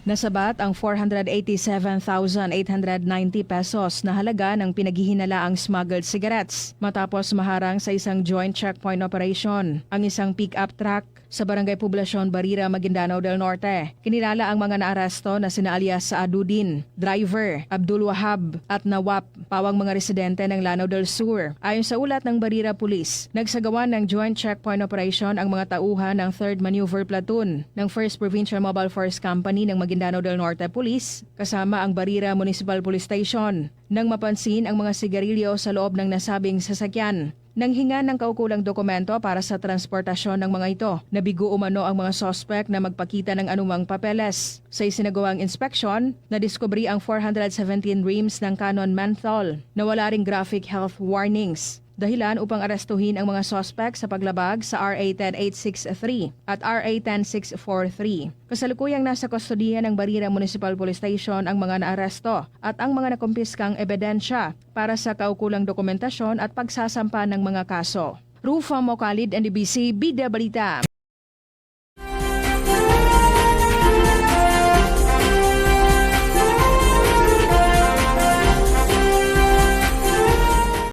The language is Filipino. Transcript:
Nasabat ang 487,890 pesos na halaga ng pinaghihinalaang smuggled cigarettes matapos maharang sa isang joint checkpoint operation ang isang pick-up truck sa Barangay Poblacion Barira, Maguindanao del Norte. Kinilala ang mga naaresto na sina alias Adudin, driver, Abdul Wahab at Nawap, pawang mga residente ng Lanao del Sur. Ayon sa ulat ng Barira Police, nagsagawa ng joint checkpoint operation ang mga tauhan ng 3rd Maneuver Platoon ng 1st Provincial Mobile Force Company ng Maguindanao del Norte Police kasama ang Barira Municipal Police Station nang mapansin ang mga sigarilyo sa loob ng nasabing sasakyan. Nang hinga ng kaukulang dokumento para sa transportasyon ng mga ito, nabigo umano ang mga sospek na magpakita ng anumang papeles. Sa isinagawang inspeksyon, nadiskubre ang 417 reams ng Canon menthol na wala ring graphic health warnings. Dahilan upang arestuhin ang mga sospek sa paglabag sa RA 10863 at RA 10643. Kasalukuyang nasa kustodiya ng Barira Municipal Police Station ang mga naaresto at ang mga nakumpiskang ebidensya para sa kaukulang dokumentasyon at pagsasampa ng mga kaso. Rufa Mocalid, NDBC, Bida Balita.